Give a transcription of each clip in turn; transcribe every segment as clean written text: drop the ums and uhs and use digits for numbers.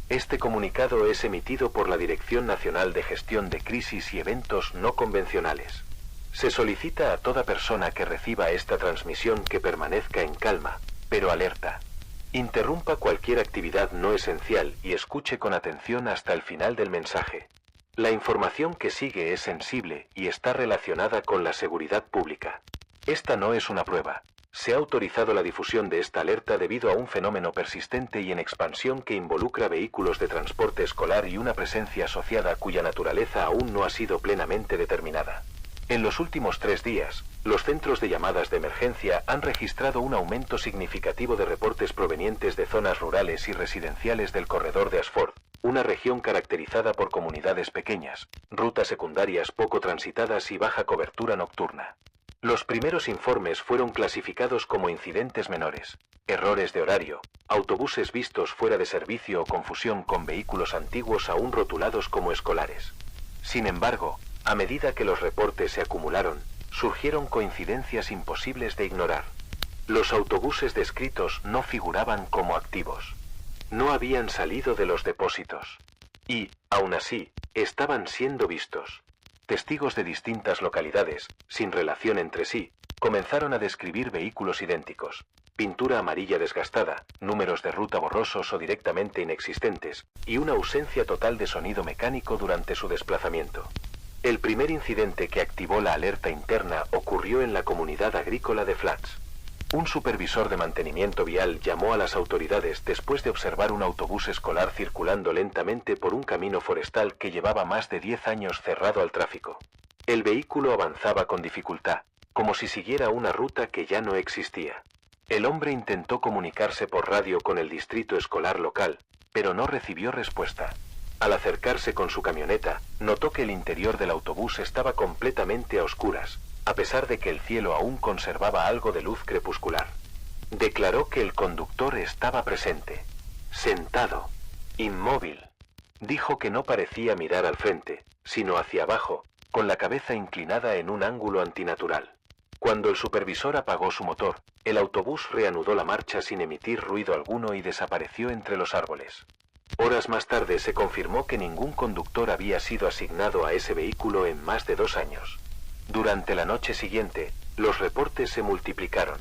Este comunicado es emitido por la Dirección Nacional de Gestión de Crisis y Eventos No Convencionales. Se solicita a toda persona que reciba esta transmisión que permanezca en calma, pero alerta. Interrumpa cualquier actividad no esencial y escuche con atención hasta el final del mensaje. La información que sigue es sensible y está relacionada con la seguridad pública. Esta no es una prueba. Se ha autorizado la difusión de esta alerta debido a un fenómeno persistente y en expansión que involucra vehículos de transporte escolar y una presencia asociada cuya naturaleza aún no ha sido plenamente determinada. En los últimos 3 días, los centros de llamadas de emergencia han registrado un aumento significativo de reportes provenientes de zonas rurales y residenciales del corredor de Ashford, una región caracterizada por comunidades pequeñas, rutas secundarias poco transitadas y baja cobertura nocturna. Los primeros informes fueron clasificados como incidentes menores, errores de horario, autobuses vistos fuera de servicio o confusión con vehículos antiguos aún rotulados como escolares. Sin embargo, a medida que los reportes se acumularon, surgieron coincidencias imposibles de ignorar. Los autobuses descritos no figuraban como activos. No habían salido de los depósitos. Y, aún así, estaban siendo vistos. Testigos de distintas localidades, sin relación entre sí, comenzaron a describir vehículos idénticos. Pintura amarilla desgastada, números de ruta borrosos o directamente inexistentes, y una ausencia total de sonido mecánico durante su desplazamiento. El primer incidente que activó la alerta interna ocurrió en la comunidad agrícola de Flats. Un supervisor de mantenimiento vial llamó a las autoridades después de observar un autobús escolar circulando lentamente por un camino forestal que llevaba más de 10 años cerrado al tráfico. El vehículo avanzaba con dificultad, como si siguiera una ruta que ya no existía. El hombre intentó comunicarse por radio con el distrito escolar local, pero no recibió respuesta. Al acercarse con su camioneta, notó que el interior del autobús estaba completamente a oscuras, a pesar de que el cielo aún conservaba algo de luz crepuscular. Declaró que el conductor estaba presente, sentado, inmóvil. Dijo que no parecía mirar al frente, sino hacia abajo, con la cabeza inclinada en un ángulo antinatural. Cuando el supervisor apagó su motor, el autobús reanudó la marcha sin emitir ruido alguno y desapareció entre los árboles. Horas más tarde se confirmó que ningún conductor había sido asignado a ese vehículo en más de 2 años. Durante la noche siguiente, los reportes se multiplicaron.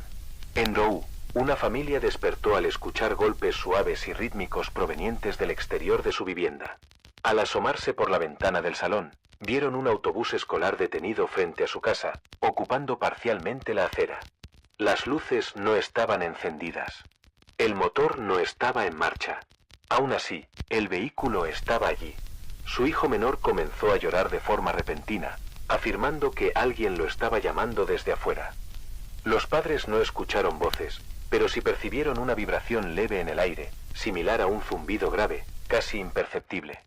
En Rowe, una familia despertó al escuchar golpes suaves y rítmicos provenientes del exterior de su vivienda. Al asomarse por la ventana del salón, vieron un autobús escolar detenido frente a su casa, ocupando parcialmente la acera. Las luces no estaban encendidas. El motor no estaba en marcha. Aún así, el vehículo estaba allí. Su hijo menor comenzó a llorar de forma repentina, afirmando que alguien lo estaba llamando desde afuera. Los padres no escucharon voces, pero sí percibieron una vibración leve en el aire, similar a un zumbido grave, casi imperceptible.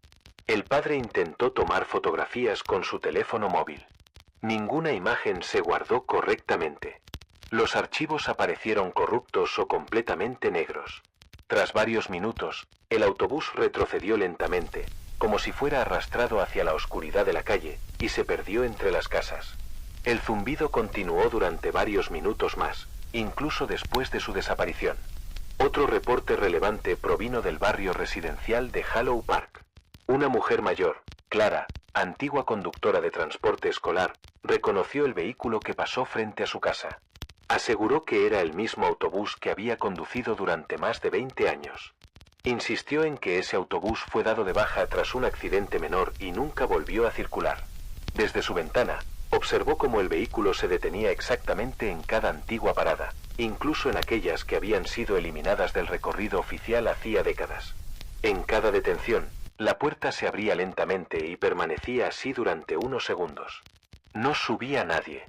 El padre intentó tomar fotografías con su teléfono móvil. Ninguna imagen se guardó correctamente. Los archivos aparecieron corruptos o completamente negros. Tras varios minutos, el autobús retrocedió lentamente, como si fuera arrastrado hacia la oscuridad de la calle, y se perdió entre las casas. El zumbido continuó durante varios minutos más, incluso después de su desaparición. Otro reporte relevante provino del barrio residencial de Hallow Park. Una mujer mayor, Clara, antigua conductora de transporte escolar, reconoció el vehículo que pasó frente a su casa. Aseguró que era el mismo autobús que había conducido durante más de 20 años. Insistió en que ese autobús fue dado de baja tras un accidente menor y nunca volvió a circular. Desde su ventana, observó cómo el vehículo se detenía exactamente en cada antigua parada, incluso en aquellas que habían sido eliminadas del recorrido oficial hacía décadas. En cada detención, la puerta se abría lentamente y permanecía así durante unos segundos. No subía nadie.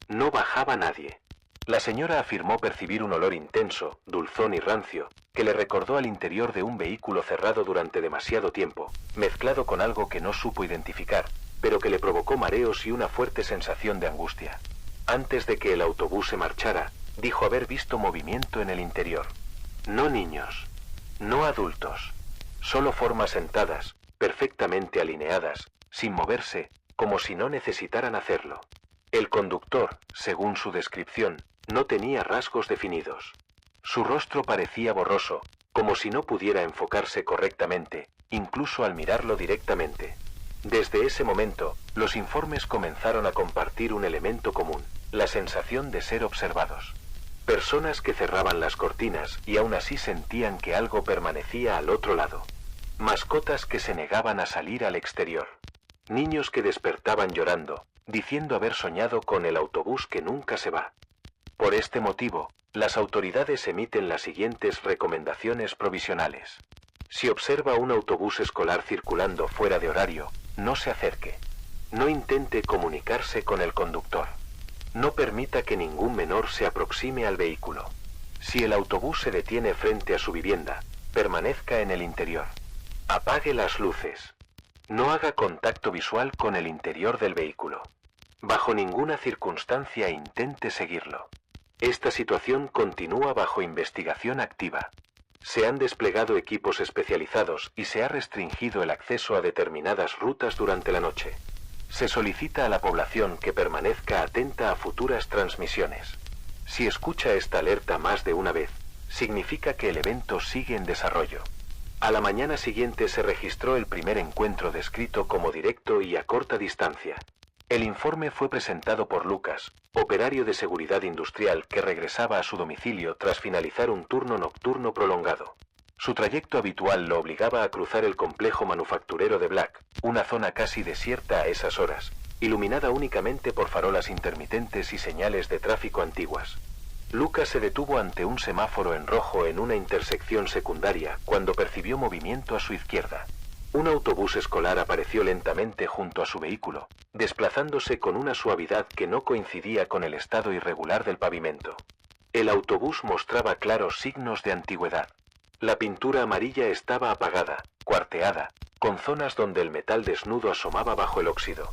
No bajaba nadie. La señora afirmó percibir un olor intenso, dulzón y rancio, que le recordó al interior de un vehículo cerrado durante demasiado tiempo, mezclado con algo que no supo identificar, pero que le provocó mareos y una fuerte sensación de angustia. Antes de que el autobús se marchara, dijo haber visto movimiento en el interior. No niños, no adultos, solo formas sentadas, perfectamente alineadas, sin moverse, como si no necesitaran hacerlo. El conductor, según su descripción, no tenía rasgos definidos. Su rostro parecía borroso, como si no pudiera enfocarse correctamente, incluso al mirarlo directamente. Desde ese momento, los informes comenzaron a compartir un elemento común, la sensación de ser observados. Personas que cerraban las cortinas y aún así sentían que algo permanecía al otro lado. Mascotas que se negaban a salir al exterior. Niños que despertaban llorando, diciendo haber soñado con el autobús que nunca se va. Por este motivo, las autoridades emiten las siguientes recomendaciones provisionales. Si observa un autobús escolar circulando fuera de horario, no se acerque. No intente comunicarse con el conductor. No permita que ningún menor se aproxime al vehículo. Si el autobús se detiene frente a su vivienda, permanezca en el interior. Apague las luces. No haga contacto visual con el interior del vehículo. Bajo ninguna circunstancia intente seguirlo. Esta situación continúa bajo investigación activa. Se han desplegado equipos especializados y se ha restringido el acceso a determinadas rutas durante la noche. Se solicita a la población que permanezca atenta a futuras transmisiones. Si escucha esta alerta más de una vez, significa que el evento sigue en desarrollo. A la mañana siguiente se registró el primer encuentro descrito como directo y a corta distancia. El informe fue presentado por Lucas, operario de seguridad industrial que regresaba a su domicilio tras finalizar un turno nocturno prolongado. Su trayecto habitual lo obligaba a cruzar el complejo manufacturero de Black, una zona casi desierta a esas horas, iluminada únicamente por farolas intermitentes y señales de tráfico antiguas. Lucas se detuvo ante un semáforo en rojo en una intersección secundaria cuando percibió movimiento a su izquierda. Un autobús escolar apareció lentamente junto a su vehículo, desplazándose con una suavidad que no coincidía con el estado irregular del pavimento. El autobús mostraba claros signos de antigüedad. La pintura amarilla estaba apagada, cuarteada, con zonas donde el metal desnudo asomaba bajo el óxido.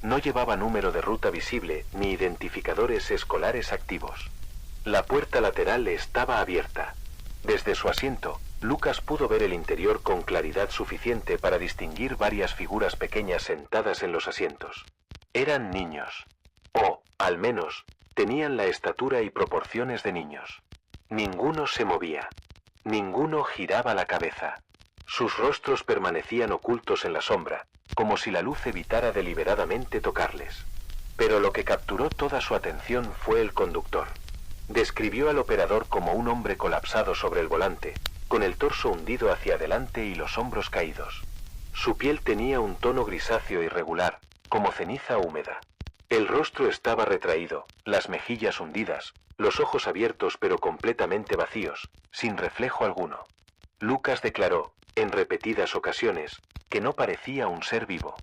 No llevaba número de ruta visible ni identificadores escolares activos. La puerta lateral estaba abierta. Desde su asiento, Lucas pudo ver el interior con claridad suficiente para distinguir varias figuras pequeñas sentadas en los asientos. Eran niños. O, al menos, tenían la estatura y proporciones de niños. Ninguno se movía. Ninguno giraba la cabeza. Sus rostros permanecían ocultos en la sombra, como si la luz evitara deliberadamente tocarles. Pero lo que capturó toda su atención fue el conductor. Describió al operador como un hombre colapsado sobre el volante, con el torso hundido hacia adelante y los hombros caídos. Su piel tenía un tono grisáceo irregular, como ceniza húmeda. El rostro estaba retraído, las mejillas hundidas, los ojos abiertos pero completamente vacíos, sin reflejo alguno. Lucas declaró, en repetidas ocasiones, que no parecía un ser vivo.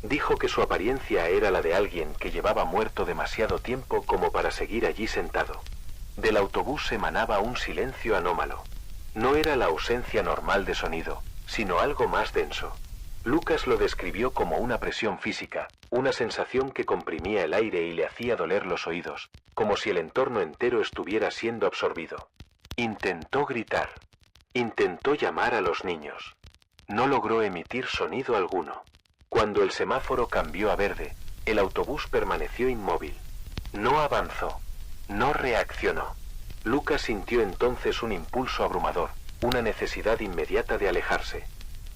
Dijo que su apariencia era la de alguien que llevaba muerto demasiado tiempo como para seguir allí sentado. Del autobús emanaba un silencio anómalo. No era la ausencia normal de sonido, sino algo más denso. Lucas lo describió como una presión física, una sensación que comprimía el aire y le hacía doler los oídos, como si el entorno entero estuviera siendo absorbido. Intentó gritar. Intentó llamar a los niños. No logró emitir sonido alguno. Cuando el semáforo cambió a verde, el autobús permaneció inmóvil. No avanzó. No reaccionó. Lucas sintió entonces un impulso abrumador, una necesidad inmediata de alejarse.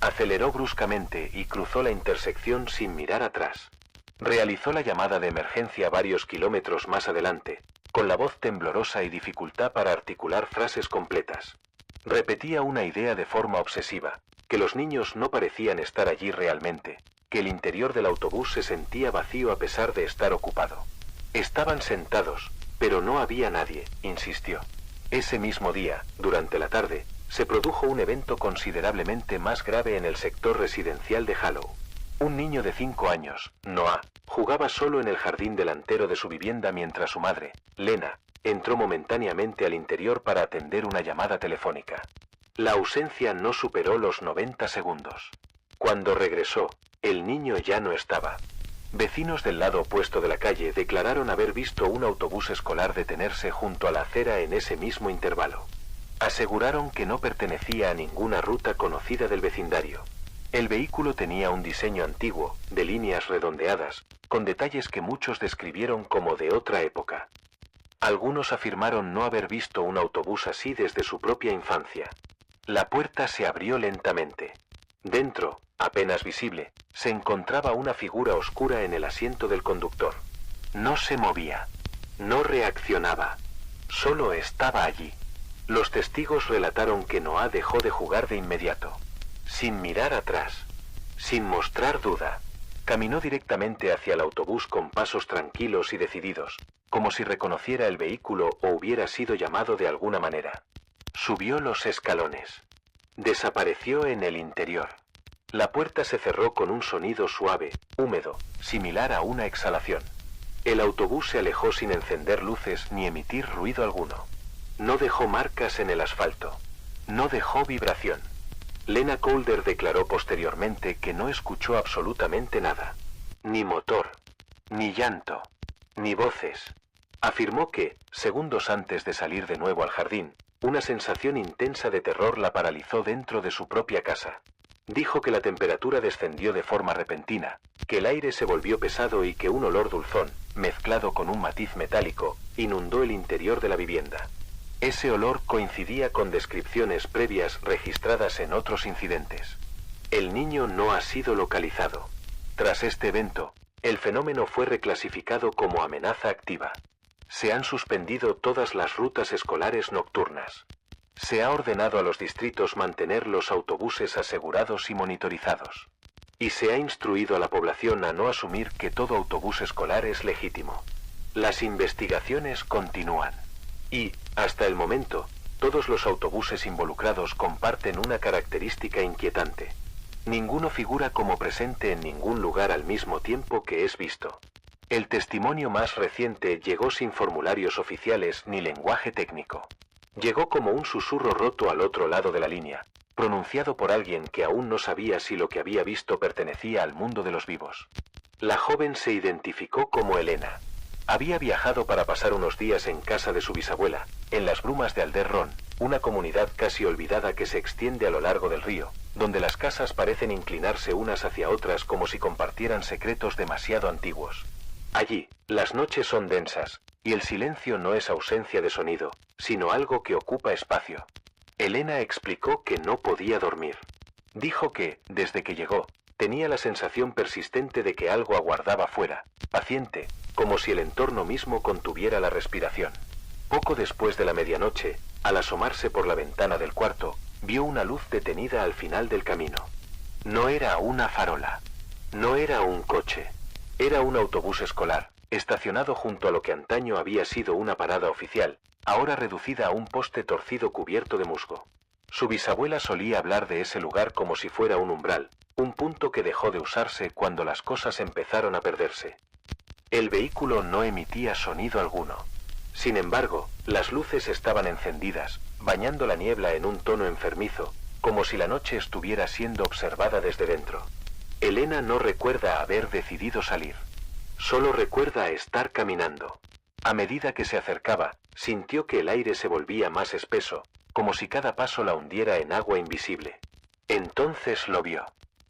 Aceleró bruscamente y cruzó la intersección sin mirar atrás. Realizó la llamada de emergencia varios kilómetros más adelante, con la voz temblorosa y dificultad para articular frases completas. Repetía una idea de forma obsesiva, que los niños no parecían estar allí realmente, que el interior del autobús se sentía vacío a pesar de estar ocupado. Estaban sentados, pero no había nadie, insistió. Ese mismo día, durante la tarde, se produjo un evento considerablemente más grave en el sector residencial de Harlow. Un niño de 5 años, Noah, jugaba solo en el jardín delantero de su vivienda mientras su madre, Lena, entró momentáneamente al interior para atender una llamada telefónica. La ausencia no superó los 90 segundos. Cuando regresó, el niño ya no estaba. Vecinos del lado opuesto de la calle declararon haber visto un autobús escolar detenerse junto a la acera en ese mismo intervalo. Aseguraron que no pertenecía a ninguna ruta conocida del vecindario. El vehículo tenía un diseño antiguo, de líneas redondeadas, con detalles que muchos describieron como de otra época. Algunos afirmaron no haber visto un autobús así desde su propia infancia. La puerta se abrió lentamente. Dentro, apenas visible, se encontraba una figura oscura en el asiento del conductor. No se movía. No reaccionaba. Solo estaba allí. Los testigos relataron que Noah dejó de jugar de inmediato. Sin mirar atrás. Sin mostrar duda. Caminó directamente hacia el autobús con pasos tranquilos y decididos, como si reconociera el vehículo o hubiera sido llamado de alguna manera. Subió los escalones. Desapareció en el interior. La puerta se cerró con un sonido suave, húmedo, similar a una exhalación. El autobús se alejó sin encender luces ni emitir ruido alguno. No dejó marcas en el asfalto. No dejó vibración. Lena Calder declaró posteriormente que no escuchó absolutamente nada. Ni motor, ni llanto, ni voces. Afirmó que, segundos antes de salir de nuevo al jardín, una sensación intensa de terror la paralizó dentro de su propia casa. Dijo que la temperatura descendió de forma repentina, que el aire se volvió pesado y que un olor dulzón, mezclado con un matiz metálico, inundó el interior de la vivienda. Ese olor coincidía con descripciones previas registradas en otros incidentes. El niño no ha sido localizado. Tras este evento, el fenómeno fue reclasificado como amenaza activa. Se han suspendido todas las rutas escolares nocturnas. Se ha ordenado a los distritos mantener los autobuses asegurados y monitorizados. Y se ha instruido a la población a no asumir que todo autobús escolar es legítimo. Las investigaciones continúan. Y, hasta el momento, todos los autobuses involucrados comparten una característica inquietante. Ninguno figura como presente en ningún lugar al mismo tiempo que es visto. El testimonio más reciente llegó sin formularios oficiales ni lenguaje técnico. Llegó como un susurro roto al otro lado de la línea, pronunciado por alguien que aún no sabía si lo que había visto pertenecía al mundo de los vivos. La joven se identificó como Elena. Había viajado para pasar unos días en casa de su bisabuela, en las brumas de Alderron, una comunidad casi olvidada que se extiende a lo largo del río, donde las casas parecen inclinarse unas hacia otras como si compartieran secretos demasiado antiguos. Allí, las noches son densas, y el silencio no es ausencia de sonido, sino algo que ocupa espacio. Elena explicó que no podía dormir. Dijo que, desde que llegó, tenía la sensación persistente de que algo aguardaba fuera, paciente, como si el entorno mismo contuviera la respiración. Poco después de la medianoche, al asomarse por la ventana del cuarto, vio una luz detenida al final del camino. No era una farola. No era un coche. Era un autobús escolar, estacionado junto a lo que antaño había sido una parada oficial, ahora reducida a un poste torcido cubierto de musgo. Su bisabuela solía hablar de ese lugar como si fuera un umbral, un punto que dejó de usarse cuando las cosas empezaron a perderse. El vehículo no emitía sonido alguno. Sin embargo, las luces estaban encendidas, bañando la niebla en un tono enfermizo, como si la noche estuviera siendo observada desde dentro. Elena no recuerda haber decidido salir. Solo recuerda estar caminando. A medida que se acercaba, sintió que el aire se volvía más espeso, como si cada paso la hundiera en agua invisible. Entonces lo vio.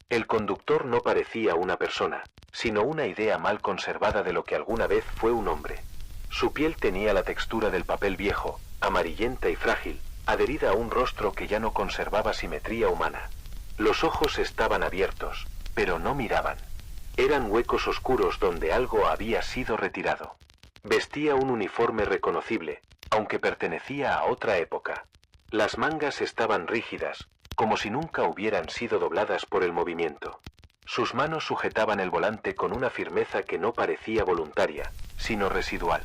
El conductor no parecía una persona, sino una idea mal conservada de lo que alguna vez fue un hombre. Su piel tenía la textura del papel viejo, amarillenta y frágil, adherida a un rostro que ya no conservaba simetría humana. Los ojos estaban abiertos, pero no miraban. Eran huecos oscuros donde algo había sido retirado. Vestía un uniforme reconocible, aunque pertenecía a otra época. Las mangas estaban rígidas, como si nunca hubieran sido dobladas por el movimiento. Sus manos sujetaban el volante con una firmeza que no parecía voluntaria, sino residual.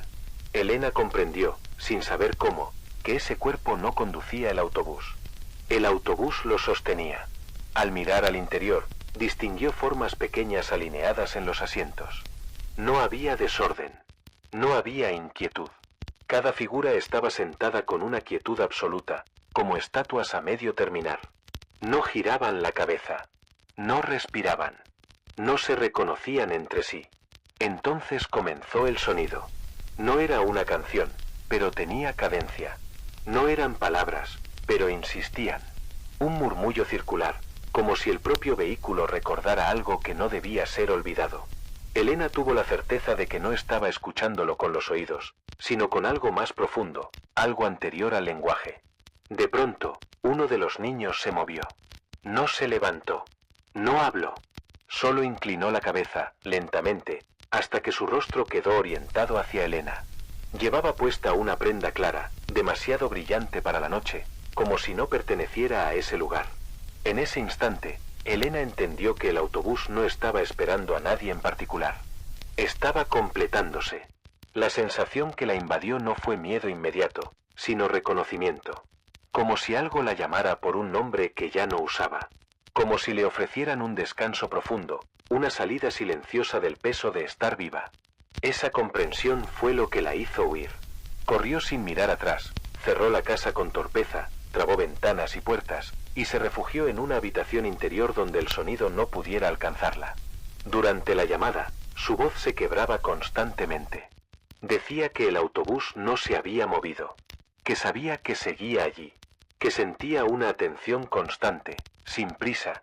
Elena comprendió, sin saber cómo, que ese cuerpo no conducía el autobús. El autobús lo sostenía. Al mirar al interior, distinguió formas pequeñas alineadas en los asientos. No había desorden. No había inquietud. Cada figura estaba sentada con una quietud absoluta, como estatuas a medio terminar. No giraban la cabeza. No respiraban. No se reconocían entre sí. Entonces comenzó el sonido. No era una canción, pero tenía cadencia. No eran palabras, pero insistían. Un murmullo circular, como si el propio vehículo recordara algo que no debía ser olvidado. Elena tuvo la certeza de que no estaba escuchándolo con los oídos, sino con algo más profundo, algo anterior al lenguaje. De pronto, Uno de los niños se movió. No se levantó. No habló. Solo inclinó la cabeza, lentamente, hasta que su rostro quedó orientado hacia Elena. Llevaba puesta una prenda clara, demasiado brillante para la noche, como si no perteneciera a ese lugar. En ese instante, Elena entendió que el autobús no estaba esperando a nadie en particular. Estaba completándose. La sensación que la invadió no fue miedo inmediato, sino reconocimiento. Como si algo la llamara por un nombre que ya no usaba. Como si le ofrecieran un descanso profundo, una salida silenciosa del peso de estar viva. Esa comprensión fue lo que la hizo huir. Corrió sin mirar atrás, cerró la casa con torpeza, trabó ventanas y puertas, y se refugió en una habitación interior donde el sonido no pudiera alcanzarla. Durante la llamada, su voz se quebraba constantemente. Decía que el autobús no se había movido, que sabía que seguía allí, que sentía una atención constante, sin prisa.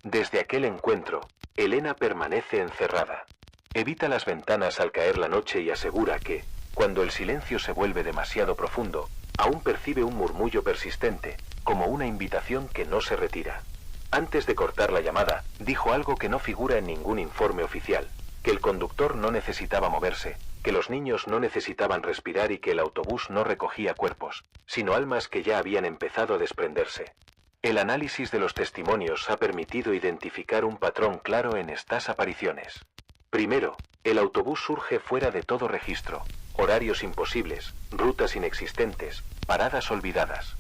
Desde aquel encuentro, Elena permanece encerrada. Evita las ventanas al caer la noche y asegura que, cuando el silencio se vuelve demasiado profundo, aún percibe un murmullo persistente, como una invitación que no se retira. Antes de cortar la llamada, dijo algo que no figura en ningún informe oficial, que el conductor no necesitaba moverse, que los niños no necesitaban respirar y que el autobús no recogía cuerpos, sino almas que ya habían empezado a desprenderse. El análisis de los testimonios ha permitido identificar un patrón claro en estas apariciones. Primero, el autobús surge fuera de todo registro, horarios imposibles, rutas inexistentes, paradas olvidadas.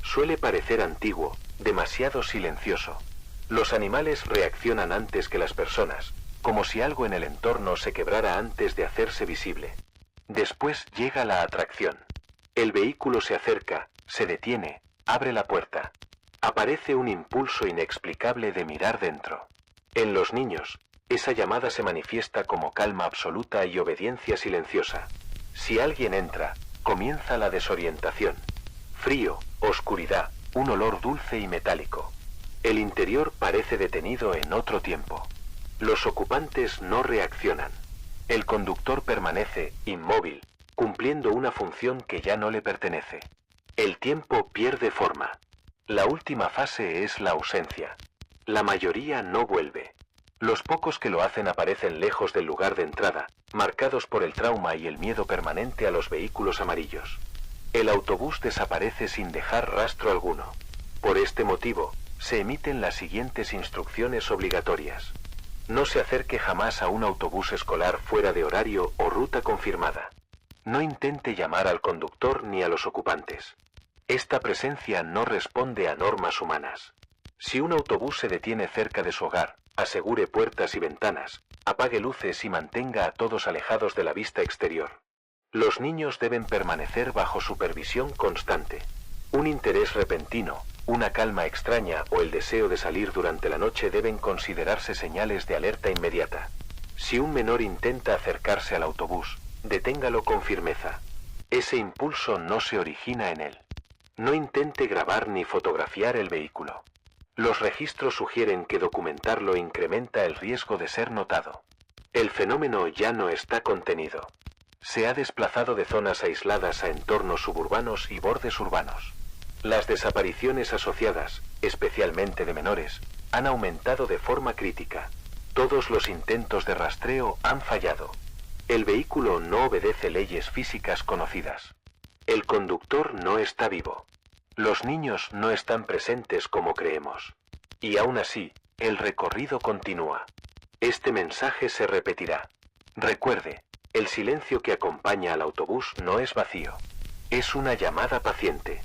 Suele parecer antiguo, demasiado silencioso. Los animales reaccionan antes que las personas, como si algo en el entorno se quebrara antes de hacerse visible. Después llega la atracción. El vehículo se acerca, se detiene, abre la puerta. Aparece un impulso inexplicable de mirar dentro. En los niños, esa llamada se manifiesta como calma absoluta y obediencia silenciosa. Si alguien entra, comienza la desorientación. Frío, oscuridad, un olor dulce y metálico. El interior parece detenido en otro tiempo. Los ocupantes no reaccionan. El conductor permanece, inmóvil, cumpliendo una función que ya no le pertenece. El tiempo pierde forma. La última fase es la ausencia. La mayoría no vuelve. Los pocos que lo hacen aparecen lejos del lugar de entrada, marcados por el trauma y el miedo permanente a los vehículos amarillos. El autobús desaparece sin dejar rastro alguno. Por este motivo, se emiten las siguientes instrucciones obligatorias. No se acerque jamás a un autobús escolar fuera de horario o ruta confirmada. No intente llamar al conductor ni a los ocupantes. Esta presencia no responde a normas humanas. Si un autobús se detiene cerca de su hogar, asegure puertas y ventanas, apague luces y mantenga a todos alejados de la vista exterior. Los niños deben permanecer bajo supervisión constante. Un interés repentino, una calma extraña o el deseo de salir durante la noche deben considerarse señales de alerta inmediata. Si un menor intenta acercarse al autobús, deténgalo con firmeza. Ese impulso no se origina en él. No intente grabar ni fotografiar el vehículo. Los registros sugieren que documentarlo incrementa el riesgo de ser notado. El fenómeno ya no está contenido. Se ha desplazado de zonas aisladas a entornos suburbanos y bordes urbanos. Las desapariciones asociadas, especialmente de menores, han aumentado de forma crítica. Todos los intentos de rastreo han fallado. El vehículo no obedece leyes físicas conocidas. El conductor no está vivo. Los niños no están presentes como creemos. Y aún así, el recorrido continúa. Este mensaje se repetirá. Recuerde, el silencio que acompaña al autobús no es vacío. Es una llamada paciente.